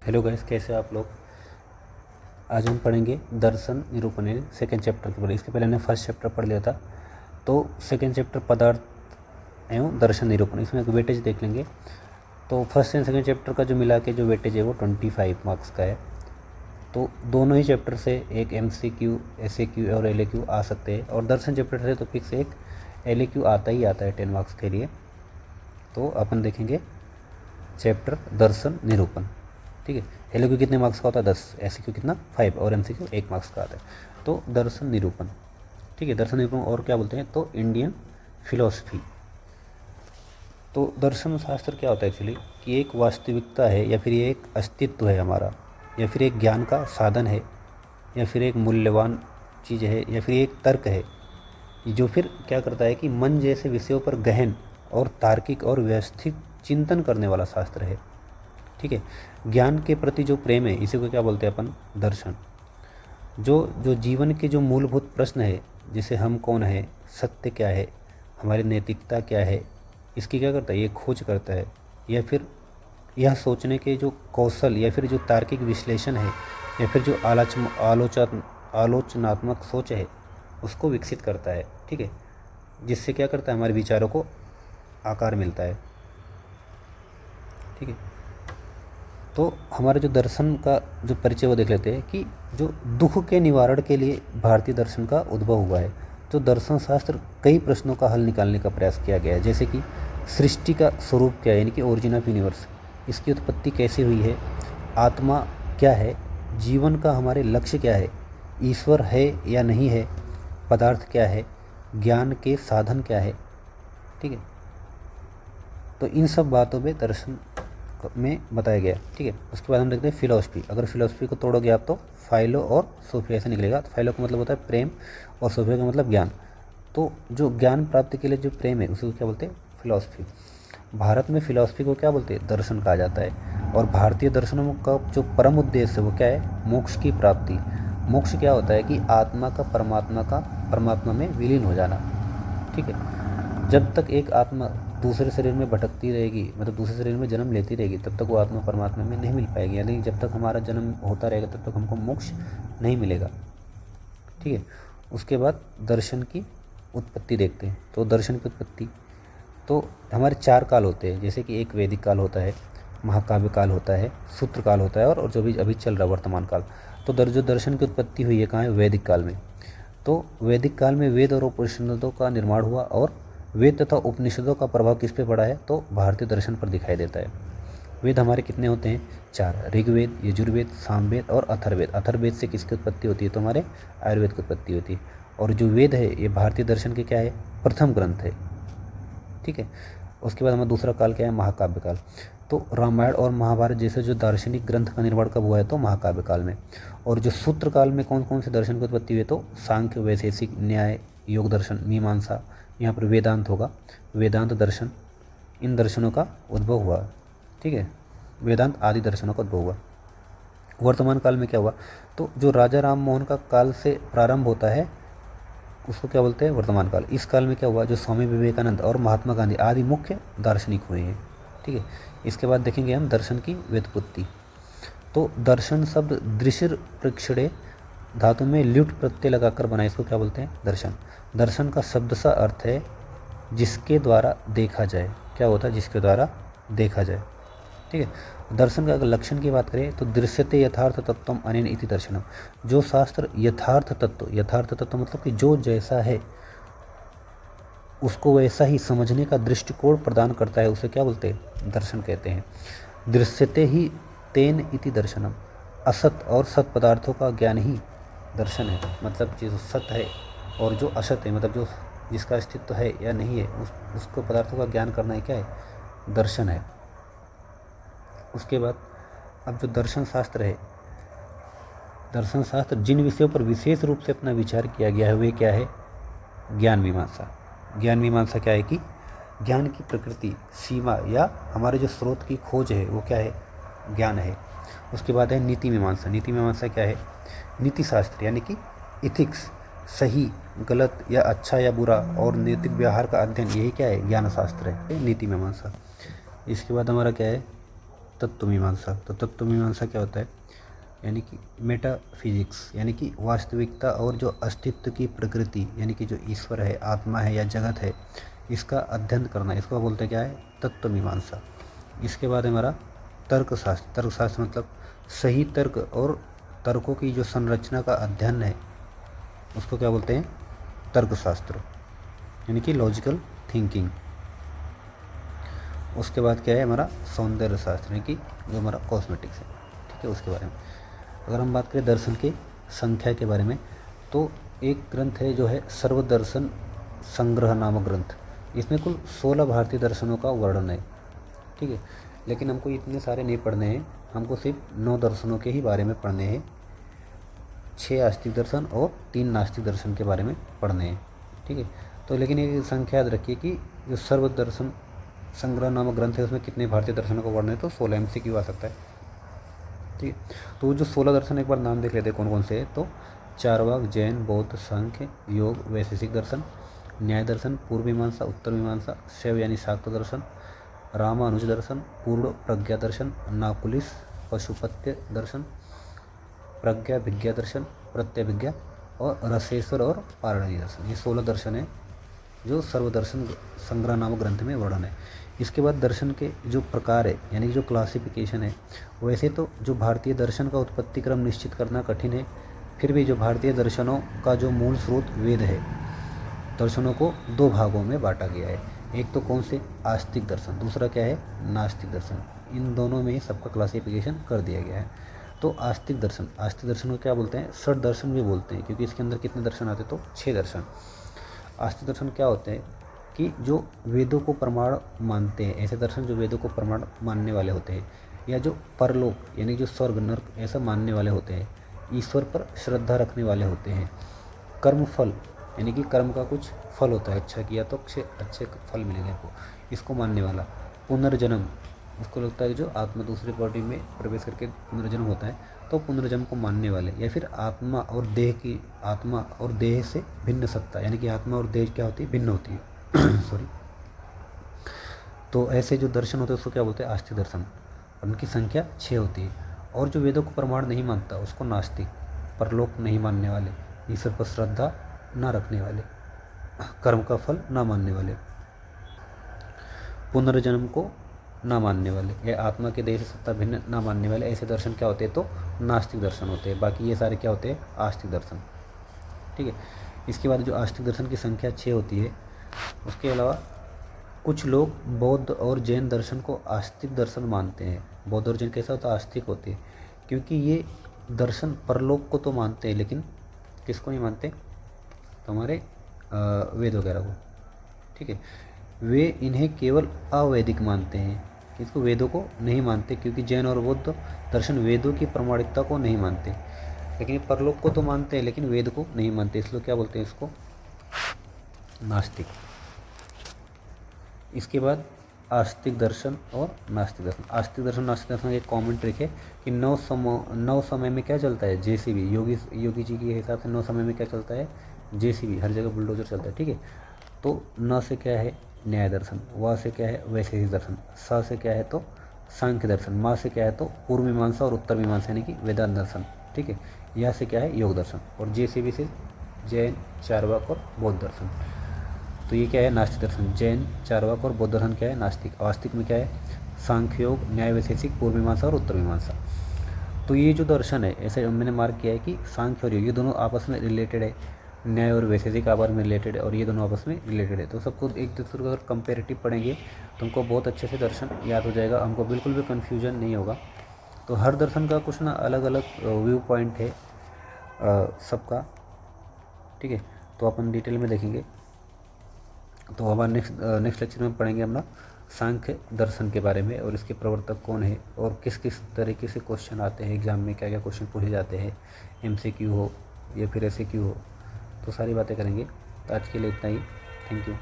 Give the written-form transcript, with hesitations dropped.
Hello guys, कैसे हो आप लोग। आज हम पढ़ेंगे दर्शन निरूपण सेकेंड चैप्टर के बारे। इसके पहले हमने फर्स्ट चैप्टर पढ़ लिया था। तो सेकेंड चैप्टर पदार्थ एवं दर्शन निरूपण, इसमें वेटेज देख लेंगे। तो फर्स्ट एंड सेकेंड चैप्टर का जो मिला के जो वेटेज है वो 25 मार्क्स का है। तो दोनों ही चैप्टर से एक MCQ, SAQ और LAQ आ सकते हैं, और दर्शन चैप्टर से तो फिक्स एक LAQ आता ही आता है 10 मार्क्स के लिए। तो अपन देखेंगे चैप्टर दर्शन निरूपण। ठीक है, LAQ कितने मार्क्स का होता है 10, SAQ कितना 5 और MCQ 1 मार्क्स का आता है। तो दर्शन निरूपण, ठीक है, दर्शन निरूपण और क्या बोलते हैं तो इंडियन फिलॉसफी। तो दर्शन शास्त्र क्या होता है एक्चुअली कि एक वास्तविकता है, या फिर ये एक अस्तित्व है हमारा, या फिर एक ज्ञान का साधन है, या फिर एक मूल्यवान चीज़ है, या फिर एक तर्क है, जो फिर क्या करता है कि मन जैसे विषयों पर गहन और तार्किक और व्यवस्थित चिंतन करने वाला शास्त्र है। ठीक है, ज्ञान के प्रति जो प्रेम है इसी को क्या बोलते हैं अपन दर्शन। जो जो जीवन के जो मूलभूत प्रश्न है, जैसे हम कौन है, सत्य क्या है, हमारी नैतिकता क्या है, इसकी क्या करता है ये खोज करता है। या फिर यह सोचने के जो कौशल, या फिर जो तार्किक विश्लेषण है, या फिर जो आलोचनात्मक सोच है उसको विकसित करता है। ठीक है, जिससे क्या करता है हमारे विचारों को आकार मिलता है। ठीक है, तो हमारे जो दर्शन का जो परिचय वो देख लेते हैं कि जो दुख के निवारण के लिए भारतीय दर्शन का उद्भव हुआ है। तो दर्शन शास्त्र कई प्रश्नों का हल निकालने का प्रयास किया गया है, जैसे कि सृष्टि का स्वरूप क्या है, यानी कि ओरिजिन ऑफ यूनिवर्स, इसकी उत्पत्ति कैसे हुई है, आत्मा क्या है, जीवन का हमारे लक्ष्य क्या है, ईश्वर है या नहीं है, पदार्थ क्या है, ज्ञान के साधन क्या है। ठीक है, तो इन सब बातों में दर्शन में बताया गया। ठीक है, उसके बाद हम देखते हैं फिलॉसफी। अगर फिलॉसफी को तोड़ोगे आप तो फाइलो और सोफिया ऐसे निकलेगा। तो फाइलो का मतलब होता है प्रेम, और सोफिया का मतलब ज्ञान। तो जो ज्ञान प्राप्ति के लिए जो प्रेम है उसी को क्या बोलते हैं फिलॉसफी। भारत में फिलॉसफी को क्या बोलते हैं दर्शन कहा जाता है। और भारतीय दर्शनों का जो परम उद्देश्य है वो क्या है, मोक्ष की प्राप्ति। मोक्ष क्या होता है कि आत्मा का परमात्मा में विलीन हो जाना। ठीक है, जब तक एक आत्मा दूसरे शरीर में भटकती रहेगी, मतलब दूसरे शरीर में जन्म लेती रहेगी, तब तक वो आत्मा परमात्मा में नहीं मिल पाएगी। यानी जब तक हमारा जन्म होता रहेगा तब तक हमको मोक्ष नहीं मिलेगा। ठीक है, उसके बाद दर्शन की उत्पत्ति देखते हैं। तो दर्शन की उत्पत्ति तो हमारे 4 काल होते हैं, जैसे कि एक वैदिक काल होता है, महाकाव्य काल होता है, सूत्र काल होता है, और जो भी अभी चल रहा है वर्तमान काल। तो जो दर्शन की उत्पत्ति हुई है कहाँ है, वैदिक काल में। तो वैदिक काल में वेद और उपनिषदों का निर्माण हुआ, और वेद तथा उपनिषदों का प्रभाव किस पे पड़ा है तो भारतीय दर्शन पर दिखाई देता है। वेद हमारे कितने होते हैं 4, ऋग्वेद, यजुर्वेद, सामवेद और अथर्ववेद। अथर्ववेद से किसकी उत्पत्ति होती है तो हमारे आयुर्वेद की उत्पत्ति होती है। और जो वेद है ये भारतीय दर्शन के क्या है प्रथम ग्रंथ है। ठीक है, उसके बाद हमारा दूसरा काल क्या है महाकाव्य काल। तो रामायण और महाभारत जैसे जो दार्शनिक ग्रंथ का निर्माण कब हुआ है तो महाकाव्य काल में। और जो सूत्र काल में कौन कौन से दर्शन की उत्पत्ति हुई है तो सांख्य, वैशेषिक, न्याय, योग दर्शन, मीमांसा, यहाँ पर वेदांत होगा, वेदांत दर्शन, इन दर्शनों का उद्भव हुआ। ठीक है, वेदांत आदि दर्शनों का उद्भव हुआ। वर्तमान काल में क्या हुआ तो जो राजा राम मोहन का काल से प्रारंभ होता है उसको क्या बोलते हैं वर्तमान काल। इस काल में क्या हुआ जो स्वामी विवेकानंद और महात्मा गांधी आदि मुख्य दार्शनिक हुए हैं। ठीक है, इसके बाद देखेंगे हम दर्शन की व्युत्पत्ति। तो दर्शन शब्द दृश्य प्रेक्षणे धातु में ल्युट प्रत्यय लगाकर बना, इसको क्या बोलते हैं दर्शन। दर्शन का शब्द सा अर्थ है जिसके द्वारा देखा जाए। क्या होता है जिसके द्वारा देखा जाए। ठीक है, दर्शन का अगर लक्षण की बात करें तो दृश्यते यथार्थ तत्वम अनेन इति दर्शनम। जो शास्त्र यथार्थ तत्व मतलब कि जो जैसा है उसको वैसा ही समझने का दृष्टिकोण प्रदान करता है, उसे क्या बोलते हैं दर्शन कहते हैं। दृश्यते ही तेन इति दर्शनम। असत और सत पदार्थों का ज्ञान ही दर्शन है। मतलब जो सत्य है और जो असत है, मतलब जो जिसका अस्तित्व है या नहीं है उसको पदार्थों का ज्ञान करना ही क्या है दर्शन है। उसके बाद अब जो दर्शन शास्त्र है, दर्शन शास्त्र जिन विषयों पर विशेष रूप से अपना विचार किया गया है वे क्या है ज्ञान मीमांसा। ज्ञान मीमांसा क्या है कि ज्ञान की प्रकृति, सीमा या हमारे जो स्रोत की खोज है वो क्या है ज्ञान है। उसके बाद है नीति मीमांसा। नीति मीमांसा क्या है नीति शास्त्र यानी कि इथिक्स, सही गलत या अच्छा या बुरा और नैतिक व्यवहार का अध्ययन, यही क्या है ज्ञान शास्त्र है नीति मीमांसा। इसके बाद हमारा क्या है तत्वमीमांसा। तो तत्वमीमांसा क्या होता है, यानी कि मेटाफिजिक्स, यानी कि वास्तविकता और जो अस्तित्व की प्रकृति, यानी कि जो ईश्वर है, आत्मा है या जगत है, इसका अध्ययन करना, इसको बोलते हैं क्या है, तत्वमीमांसा। इसके बाद हमारा तर्कशास्त्र। तर्कशास्त्र मतलब सही तर्क और तर्कों की जो संरचना का अध्ययन है, उसको क्या बोलते हैं, तर्कशास्त्र, यानी कि लॉजिकल थिंकिंग। उसके बाद क्या है हमारा सौंदर्य शास्त्र, यानी कि जो हमारा कॉस्मेटिक्स है, ठीक है, उसके बारे में। अगर हम बात करें दर्शन की संख्या के बारे में, तो एक ग्रंथ है जो है सर्वदर्शन संग्रह नामक ग्रंथ। इसमें कुल 16 भारतीय दर्शनों का वर्णन है, ठीक है, लेकिन हमको इतने सारे नहीं पढ़ने हैं, हमको सिर्फ 9 दर्शनों के ही बारे में पढ़ने हैं। 6 आस्तिक दर्शन और 3 नास्तिक दर्शन के बारे में पढ़ने हैं, ठीक है। तो लेकिन ये संख्या याद रखिए कि जो सर्वदर्शन संग्रह नामक ग्रंथ है, उसमें कितने भारतीय दर्शनों का वर्णन है, तो 16 MCQ आ सकता है, ठीक है। तो जो 16 दर्शन एक बार नाम देख लेते हैं कौन कौन से है। तो चारवाक, जैन, बौद्ध, सांख्य, योग, वैशेषिक दर्शन, न्याय दर्शन, पूर्व मीमांसा, उत्तर मीमांसा, शैव यानी शाक्त दर्शन, रामानुज दर्शन, पूर्ण प्रज्ञा दर्शन, नाकुलिस पशुपत्य दर्शन, प्रज्ञा विज्ञा दर्शन, प्रत्यभिज्ञा और रसेश्वर और पारणी दर्शन। ये 16 दर्शन है जो सर्वदर्शन संग्रह नामक ग्रंथ में वर्णन है। इसके बाद दर्शन के जो प्रकार है, यानी कि जो क्लासिफिकेशन है, वैसे तो जो भारतीय दर्शन का उत्पत्ति क्रम निश्चित करना कठिन है, फिर भी जो भारतीय दर्शनों का जो मूल स्रोत वेद है, दर्शनों को 2 भागों में बांटा गया है। एक तो कौन से, आस्तिक दर्शन, दूसरा क्या है, नास्तिक दर्शन। इन दोनों में ही सबका क्लासिफिकेशन कर दिया गया है। तो आस्तिक दर्शन को क्या बोलते हैं, षट दर्शन भी बोलते हैं, क्योंकि इसके अंदर कितने दर्शन आते हैं, तो 6 दर्शन। आस्तिक दर्शन क्या होते हैं कि जो वेदों को प्रमाण मानते हैं, ऐसे दर्शन जो वेदों को प्रमाण मानने वाले होते हैं, या जो परलोक यानी जो स्वर्ग नर्क ऐसा मानने वाले होते हैं, ईश्वर पर श्रद्धा रखने वाले होते हैं, कर्म फल यानी कि कर्म का कुछ फल होता है, अच्छा किया तो अच्छे फल मिलेंगे आपको, इसको मानने वाला, पुनर्जन्म, उसको लगता है कि जो आत्मा दूसरी बॉडी में प्रवेश करके पुनर्जन्म होता है, तो पुनर्जन्म को मानने वाले, या फिर आत्मा और देह से भिन्न सत्ता, यानी कि आत्मा और देह क्या होती है, भिन्न होती है सॉरी। तो ऐसे जो दर्शन होते हैं उसको क्या बोलते हैं, आस्तिक दर्शन। उनकी संख्या 6 होती है। और जो वेदों को प्रमाण नहीं मानता उसको नास्तिक, परलोक नहीं मानने वाले, ईश्वर पर श्रद्धा ना रखने वाले, कर्म का फल ना मानने वाले, पुनर्जन्म को ना मानने वाले, या आत्मा के देह से सत्ता भिन्न ना मानने वाले, ऐसे दर्शन क्या होते हैं, तो नास्तिक दर्शन होते हैं। बाकी ये सारे क्या होते हैं, आस्तिक दर्शन, ठीक है। इसके बाद जो आस्तिक दर्शन की संख्या 6 होती है, उसके अलावा कुछ लोग बौद्ध और जैन दर्शन को आस्तिक दर्शन मानते हैं। बौद्ध और जैन कैसा होता है, आस्तिक होते हैं, क्योंकि ये दर्शन परलोक को तो मानते हैं, लेकिन किसको नहीं मानते, तो हमारे वेद वगैरह को, ठीक है। वे इन्हें केवल अवैदिक मानते हैं, इसको वेदों को नहीं मानते, क्योंकि जैन और बौद्ध दर्शन वेदों की प्रामाणिकता को नहीं मानते, लेकिन परलोक को तो मानते हैं लेकिन वेद को नहीं मानते, इसलिए क्या बोलते हैं इसको, नास्तिक। इसके बाद आस्तिक दर्शन और नास्तिक दर्शन। आस्तिक दर्शन नास्तिक दर्शन एक कॉमन ट्रिक है कि 9 समय में क्या चलता है, JCB, योगी जी के हिसाब से 9 समय में क्या चलता है, JCB, हर जगह बुलडोजर चलता है, ठीक है। तो न से क्या है, न्याय दर्शन, व से क्या है, वैशेषिक दर्शन, स से क्या है, तो सांख्य दर्शन, मा से क्या है, तो पूर्व मीमांसा और उत्तर मीमांसा यानी कि वेदांत दर्शन, ठीक है। या से क्या है, योग दर्शन, और JCB से जैन, चारवाक और बौद्ध दर्शन। तो ये क्या है, नास्तिक दर्शन। जैन, चारवाक और बौद्ध दर्शन क्या है, नास्तिक। आस्तिक में क्या है, सांख्य, योग, न्याय, वैशेषिक, पूर्व मीमांसा और उत्तर मीमांसा। तो ये जो दर्शन है, ऐसे मैंने मार्क किया है कि सांख्य और योग ये दोनों आपस में रिलेटेड है, न्याय और वैशेषिक आपस में रिलेटेड है, और ये दोनों आपस में रिलेटेड है। तो सबको एक दूसरे को अगर कंपेरेटिव पढ़ेंगे तो हमको बहुत अच्छे से दर्शन याद हो जाएगा, हमको बिल्कुल भी कन्फ्यूजन नहीं होगा। तो हर दर्शन का कुछ ना अलग अलग व्यू पॉइंट है सबका, ठीक है। तो अपन डिटेल में देखेंगे। तो हमारे नेक्स्ट लेक्चर में पढ़ेंगे अपना सांख्य दर्शन के बारे में, और इसके प्रवर्तक कौन है, और किस किस तरीके से क्वेश्चन आते हैं एग्ज़ाम में, क्या क्या क्वेश्चन पूछे जाते हैं, MCQ हो या फिर SAQ हो, तो सारी बातें करेंगे। तो आज के लिए इतना ही, थैंक यू।